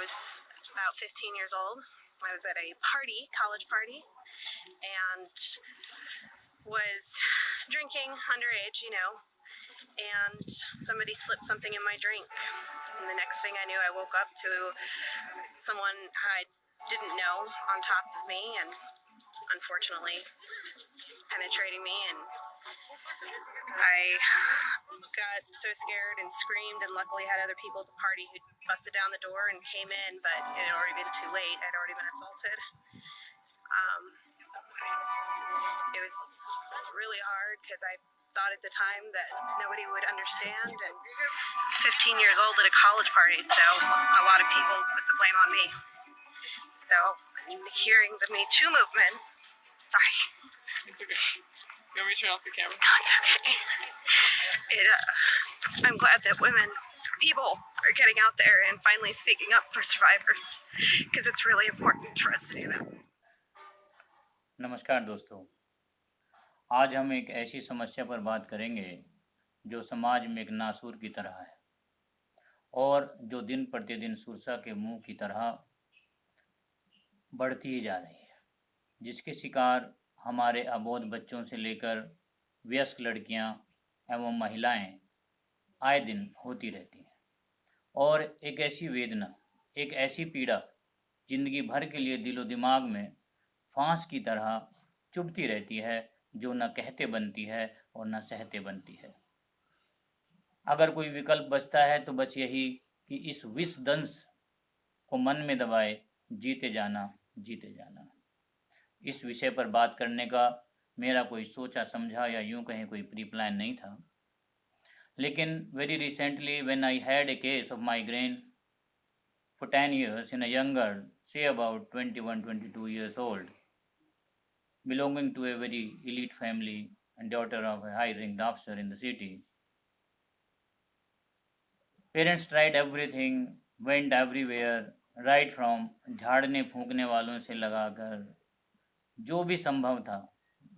was about 15 years old. I was at a party, college party, and was drinking underage, and somebody slipped something in my drink. And the next thing I knew, I woke up to someone I didn't know on top of me and unfortunately penetrating me, and I got so scared and screamed, and luckily had other people at the party who busted down the door and came in, but it had already been too late. I'd already been assaulted. It was really hard because I thought at the time that nobody would understand, and I was 15 years old at a college party, so a lot of people put the blame on me. So hearing the Me Too movement, sorry. It's okay. You want me to turn off your camera? No, it's okay. I'm glad that people are getting out there and finally speaking up for survivors, because it's really important for us to do that. नमस्कार दोस्तों, आज हम एक ऐसी समस्या पर बात करेंगे जो समाज में एक नासूर की तरह है और जो दिन प्रतिदिन सुरसा के मुंह की तरह बढ़ती ही जा रही है, जिसके शिकार हमारे अबोध बच्चों से लेकर वयस्क लड़कियां एवं महिलाएं आए दिन होती रहती हैं। और एक ऐसी वेदना, एक ऐसी पीड़ा जिंदगी भर के लिए दिलो दिमाग में फांस की तरह चुभती रहती है, जो न कहते बनती है और न सहते बनती है। अगर कोई विकल्प बचता है तो बस यही कि इस विष दंश को मन में दबाए जीते जाना। इस विषय पर बात करने का मेरा कोई सोचा समझा या यूं कहें कोई प्री प्लान नहीं था, लेकिन very recently when I had a case of migraine for 10 years in a young girl, say about 21-22 years old, belonging to a very elite family and daughter of a high-ranked officer in the city. Parents tried everything, went everywhere, right from झाड़ने फूंकने वालों से लगाकर जो भी संभव था,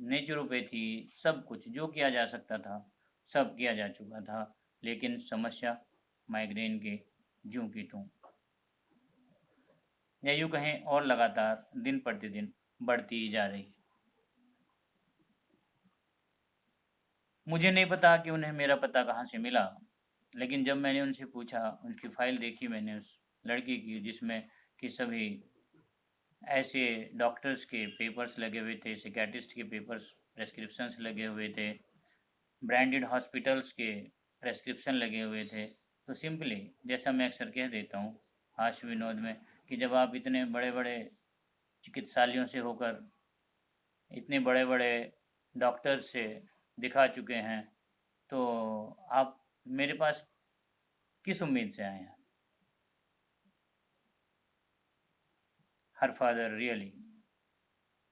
naturopathy, सब कुछ जो किया जा सकता था सब किया जा चुका था, लेकिन समस्या माइग्रेन के ज्यों की त्यों, या यूँ कहें और लगातार दिन प्रतिदिन बढ़ती ही जा रही है। मुझे नहीं पता कि उन्हें मेरा पता कहाँ से मिला, लेकिन जब मैंने उनसे पूछा, उनकी फाइल देखी मैंने उस लड़की की, जिसमें कि सभी ऐसे डॉक्टर्स के पेपर्स लगे हुए थे, साइकियाट्रिस्ट के पेपर्स, प्रेस्क्रिप्शंस लगे हुए थे, ब्रांडेड हॉस्पिटल्स के प्रेस्क्रिप्शन लगे हुए थे। तो सिंपली, जैसा मैं अक्सर कह देता हूँ हास्य विनोद में, कि जब आप इतने बड़े बड़े चिकित्सालयों से होकर इतने बड़े बड़े डॉक्टर से दिखा चुके हैं, तो आप मेरे पास किस उम्मीद से आए हैं? Her father really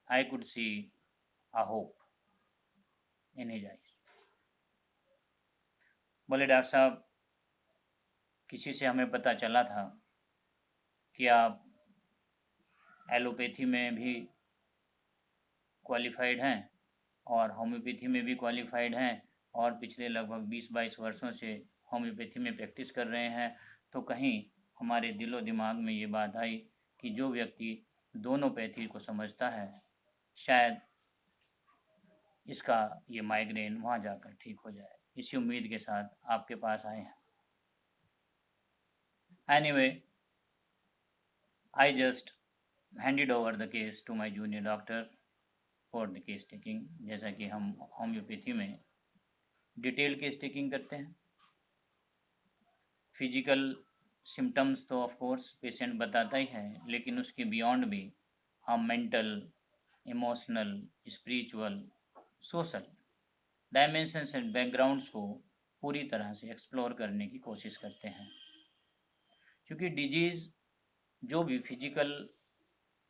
I could see a hope in his eyes. बोले, डॉक्टर साहब, किसी से हमें पता चला था कि आप एलोपैथी में भी क्वालिफाइड हैं और होम्योपैथी में भी क्वालिफाइड हैं और पिछले लगभग 20-22 वर्षों से होम्योपैथी में प्रैक्टिस कर रहे हैं। तो कहीं हमारे दिलो दिमाग में ये बात आई कि जो व्यक्ति दोनों पैथी को समझता है, शायद इसका ये माइग्रेन वहाँ जाकर ठीक हो जाए। इसी उम्मीद के साथ आपके पास आए हैं। Anyway, I just handed over the case to my junior doctor for the case taking, जैसा कि हम होम्योपैथी में डिटेल केस टेकिंग करते हैं। फिजिकल सिम्टम्स तो ऑफ कोर्स पेशेंट बताता ही है, लेकिन उसके बियॉन्ड भी हम mental, emotional, spiritual, social dimensions and backgrounds को पूरी तरह से एक्सप्लोर करने की कोशिश करते हैं। क्योंकि डिजीज़ जो भी फिजिकल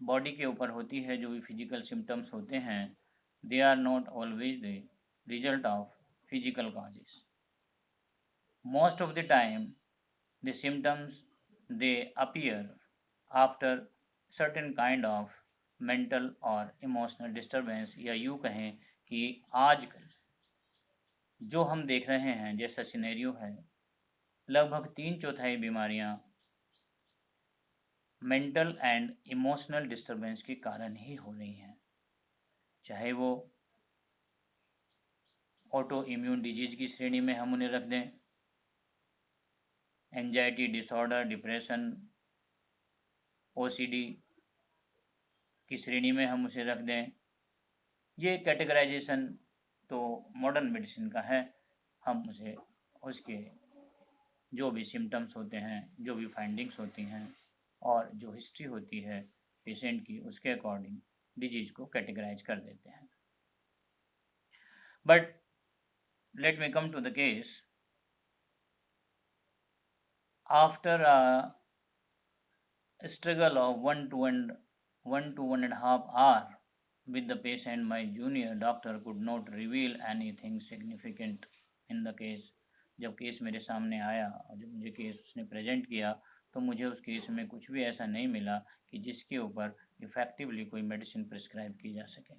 बॉडी के ऊपर होती है, जो भी फिजिकल सिम्टम्स होते हैं, they are not always the result of physical causes. Most of the time the symptoms they appear after certain kind of mental और इमोशनल डिस्टर्बेंस, या यूँ कहें कि आजकल जो हम देख रहे हैं जैसा सिनेरियो है, लगभग 3/4 बीमारियाँ मेंटल एंड इमोशनल डिस्टरबेंस के कारण ही हो रही हैं, चाहे वो ऑटो इम्यून डिजीज की श्रेणी में हम उन्हें रख दें, एंजाइटी डिसऑर्डर, डिप्रेशन, ओसीडी की श्रेणी में हम उसे रख दें। ये कैटेगराइजेशन तो मॉडर्न मेडिसिन का है, हम उसे उसके जो भी सिम्टम्स होते हैं, जो भी फाइंडिंग्स होती हैं और जो हिस्ट्री होती है पेशेंट की, उसके अकॉर्डिंग डिजीज को कैटेगराइज कर देते हैं। But let me come to the case. After a struggle of 1 to 1.5 hour with the patient, my junior doctor could not reveal anything significant in the case. जब case मेरे सामने आया और जब मुझे केस उसने प्रेजेंट किया तो मुझे उस केस में कुछ भी ऐसा नहीं मिला कि जिसके ऊपर इफेक्टिवली कोई मेडिसिन प्रिस्क्राइब की जा सके।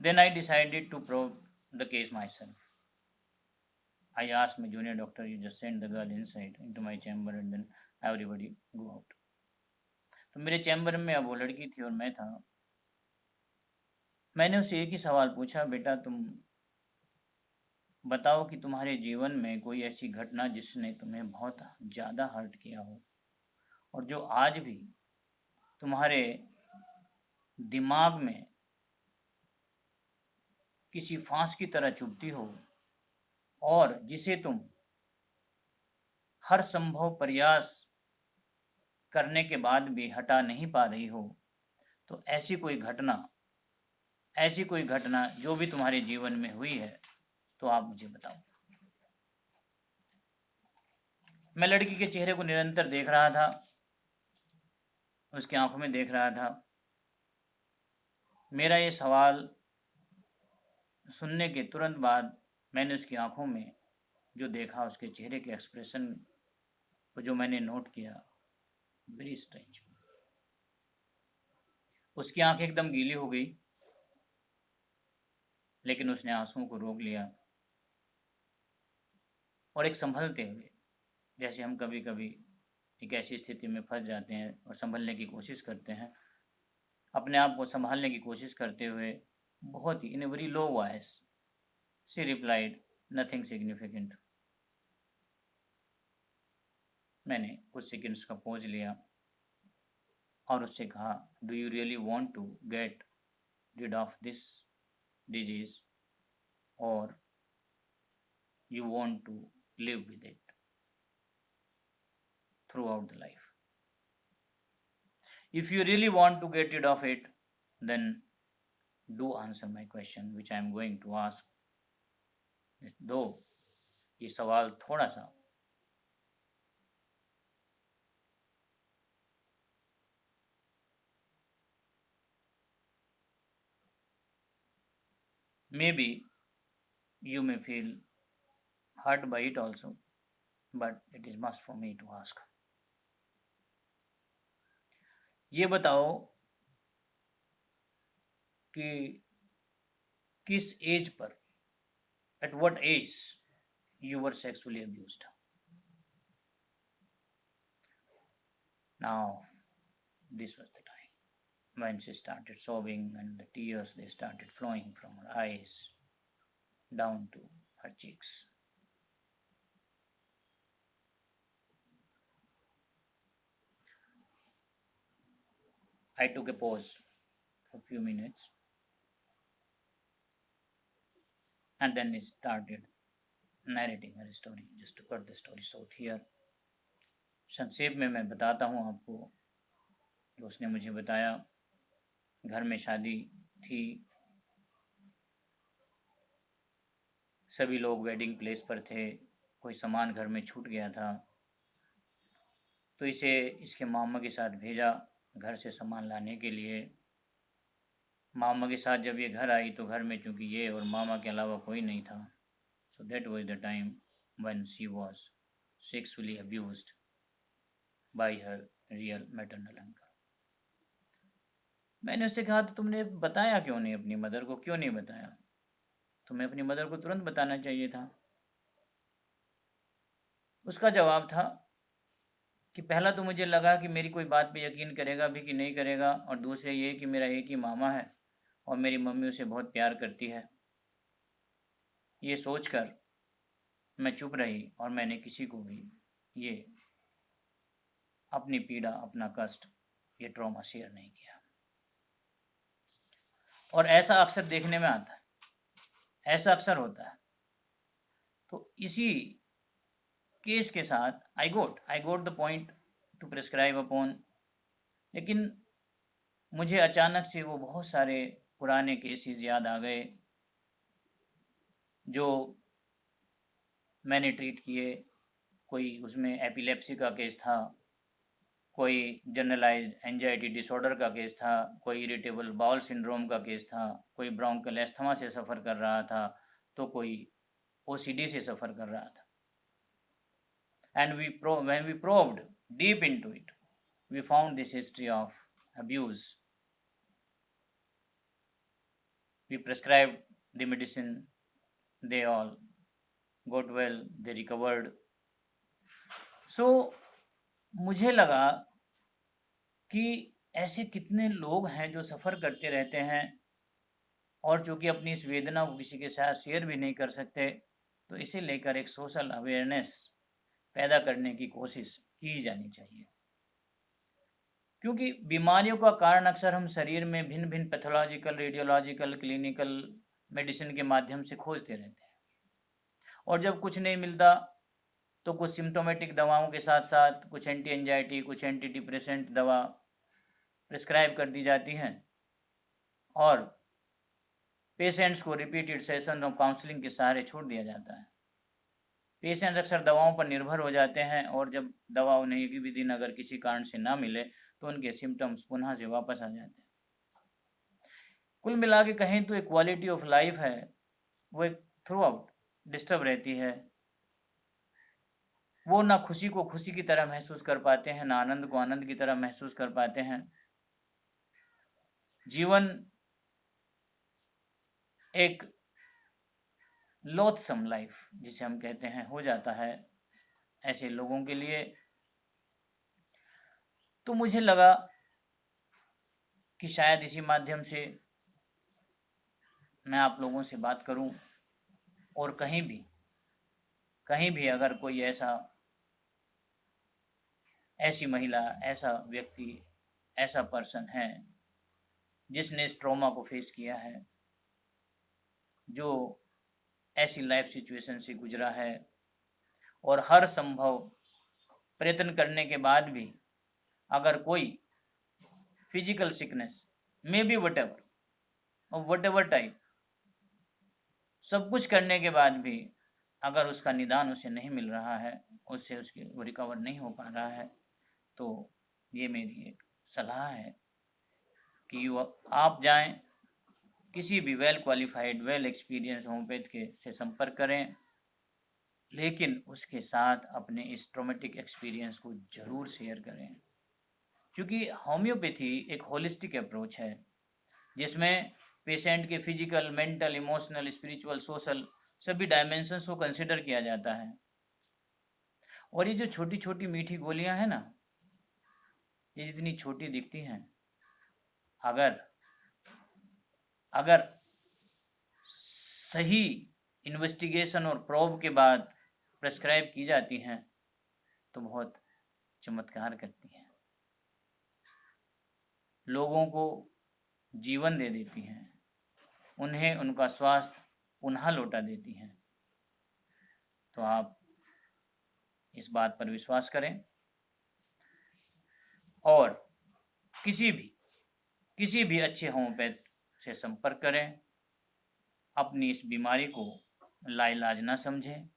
Then I decided to probe the case myself. I asked my junior doctor, you just send the girl inside into my chamber and then everybody go out. तो मेरे चैम्बर में अब वो लड़की थी और मैं था। मैंने उससे एक ही सवाल पूछा, बेटा तुम बताओ कि तुम्हारे जीवन में कोई ऐसी घटना जिसने तुम्हें बहुत ज़्यादा हर्ट किया हो और जो आज भी तुम्हारे दिमाग में किसी फांस की तरह चुभती हो और जिसे तुम हर संभव प्रयास करने के बाद भी हटा नहीं पा रही हो। तो ऐसी कोई घटना जो भी तुम्हारे जीवन में हुई है तो आप मुझे बताओ। मैं लड़की के चेहरे को निरंतर देख रहा था, उसकी आंखों में देख रहा था। मेरा ये सवाल सुनने के तुरंत बाद मैंने उसकी आंखों में जो देखा, उसके चेहरे के एक्सप्रेशन को जो मैंने नोट किया, वेरी स्ट्रेंज। उसकी आंख एकदम गीली हो गई, लेकिन उसने आंसुओं को रोक लिया और एक संभलते हुए, जैसे हम कभी कभी एक ऐसी स्थिति में फंस जाते हैं और संभलने की कोशिश करते हैं, अपने आप को संभालने की कोशिश करते हुए बहुत ही in a very low voice she replied, nothing significant. मैंने कुछ सेकंड्स का पॉज लिया और उससे कहा, do you really want to get rid of this disease और you want to live with it throughout the life? If you really want to get rid of it, then do answer my question which I am going to ask. Though ये सवाल थोड़ा सा maybe you may feel hurt by it also, but it is must for me to ask. ये बताओ कि किस as per, at what age you were sexually abused? Now, this was the time when she started sobbing and the tears, they started flowing from her eyes down to her cheeks. I took a pause for a few minutes and then he started narrating her story, just to cut the story short here. संक्षेप में मैं बताता हूँ आपको जो उसने मुझे बताया। घर में शादी थी, सभी लोग वेडिंग प्लेस पर थे, कोई सामान घर में छूट गया था तो इसे इसके मामा के साथ भेजा घर से सामान लाने के लिए। मामा के साथ जब ये घर आई तो घर में चूँकि ये और मामा के अलावा कोई नहीं था। So that was the time when she was sexually abused bye her real maternal uncle. मैंने उससे कहा, तो तुमने बताया क्यों नहीं अपनी मदर को, क्यों नहीं बताया? तुम्हें अपनी मदर को तुरंत बताना चाहिए था। उसका जवाब था, कि पहला तो मुझे लगा कि मेरी कोई बात पे यकीन करेगा भी कि नहीं करेगा, और दूसरे ये कि मेरा एक ही मामा है और मेरी मम्मी उसे बहुत प्यार करती है। ये सोचकर मैं चुप रही और मैंने किसी को भी ये अपनी पीड़ा, अपना कष्ट, ये ट्रॉमा शेयर नहीं किया। और ऐसा अक्सर देखने में आता है, ऐसा अक्सर होता है। तो इसी केस के साथ I got the point to prescribe upon, लेकिन मुझे अचानक से वो बहुत सारे पुराने केसेस याद आ गए जो मैंने ट्रीट किए। कोई उसमें एपिलेप्सी का केस था, कोई जनरलाइज्ड एंजाइटी डिसऑर्डर का केस था, कोई इरिटेबल बाउल सिंड्रोम का केस था, कोई ब्रोंकल एस्थमा से सफ़र कर रहा था, तो कोई ओसीडी से सफ़र कर रहा था। And when we probed deep into it, we found this history of abuse. We prescribed the medicine, they all got well, they recovered. So मुझे लगा कि ऐसे कितने लोग हैं जो सफ़र करते रहते हैं और जो कि अपनी इस वेदना को किसी के साथ शेयर भी नहीं कर सकते, तो इसे लेकर एक सोशल अवेयरनेस पैदा करने की कोशिश की जानी चाहिए। क्योंकि बीमारियों का कारण अक्सर हम शरीर में भिन्न भिन्न पैथोलॉजिकल, रेडियोलॉजिकल, क्लिनिकल मेडिसिन के माध्यम से खोजते रहते हैं, और जब कुछ नहीं मिलता तो कुछ सिम्टोमेटिक दवाओं के साथ साथ कुछ एंटी एंजाइटी, कुछ एंटी डिप्रेसेंट दवा प्रिस्क्राइब कर दी जाती हैं, और पेशेंट्स को रिपीटेड सेशन और काउंसलिंग के सहारे छोड़ दिया जाता है। पेशेंट्स अक्सर दवाओं पर निर्भर हो जाते हैं, और जब दवा उन्हें एक भी दिन अगर किसी कारण से ना मिले तो उनके सिम्टम्स पुनः से वापस आ जाते हैं। कुल मिला के कहें तो एक क्वालिटी ऑफ लाइफ है, वो एक थ्रू आउट डिस्टर्ब रहती है। वो ना खुशी को खुशी की तरह महसूस कर पाते हैं, ना आनंद को आनंद की तरह महसूस कर पाते हैं। जीवन एक लोथसम लाइफ जिसे हम कहते हैं हो जाता है ऐसे लोगों के लिए। तो मुझे लगा कि शायद इसी माध्यम से मैं आप लोगों से बात करूं, और कहीं भी अगर कोई ऐसी महिला, ऐसा व्यक्ति, ऐसा पर्सन है जिसने इस ट्रॉमा को फेस किया है, जो ऐसी लाइफ सिचुएशन से गुजरा है, और हर संभव प्रयत्न करने के बाद भी अगर कोई physical sickness, may be what ever type, सब कुछ करने के बाद भी अगर उसका निदान उसे नहीं मिल रहा है, उससे वो रिकवर नहीं हो पा रहा है, तो ये मेरी एक सलाह है कि आप जाएं, किसी भी well qualified, well experience homeopath के से संपर्क करें, लेकिन उसके साथ अपने इस ट्रॉमेटिक एक्सपीरियंस को ज़रूर शेयर करें। क्योंकि होम्योपैथी एक होलिस्टिक अप्रोच है जिसमें पेशेंट के physical, mental, emotional, spiritual, social सभी डायमेंशंस को कंसिडर किया जाता है। और ये जो छोटी छोटी मीठी गोलियां हैं ना, ये जितनी छोटी दिखती हैं, अगर सही इन्वेस्टिगेशन और प्रोब के बाद प्रेस्क्राइब की जाती हैं तो बहुत चमत्कार करती हैं, लोगों को जीवन दे देती हैं, उन्हें उनका स्वास्थ्य पुनः लौटा देती हैं। तो आप इस बात पर विश्वास करें और किसी भी अच्छे होम्योपैथ से संपर्क करें। अपनी इस बीमारी को लाइलाज ना समझें,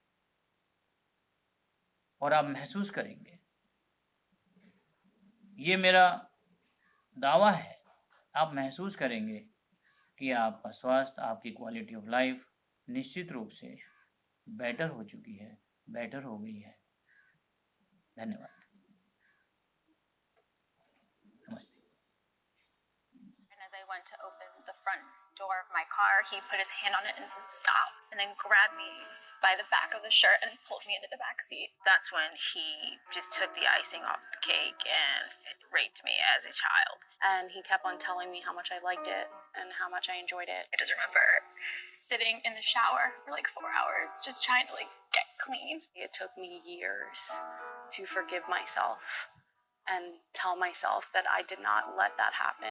और आप महसूस करेंगे, ये मेरा दावा है, आप महसूस करेंगे कि आपका स्वास्थ्य, आपकी क्वालिटी ऑफ लाइफ निश्चित रूप से बेटर हो चुकी है, बेटर हो गई है। धन्यवाद। नमस्ते। And as I went to open the front door of my car, he put his hand on it and said, "Stop," and then grabbed me by the back of the shirt and pulled me into the back seat. That's when he just took the icing off the cake and raped me as a child. And he kept on telling me how much I liked it and how much I enjoyed it. I just remember sitting in the shower for like 4 hours, just trying to like get clean. It took me years to forgive myself and tell myself that I did not let that happen.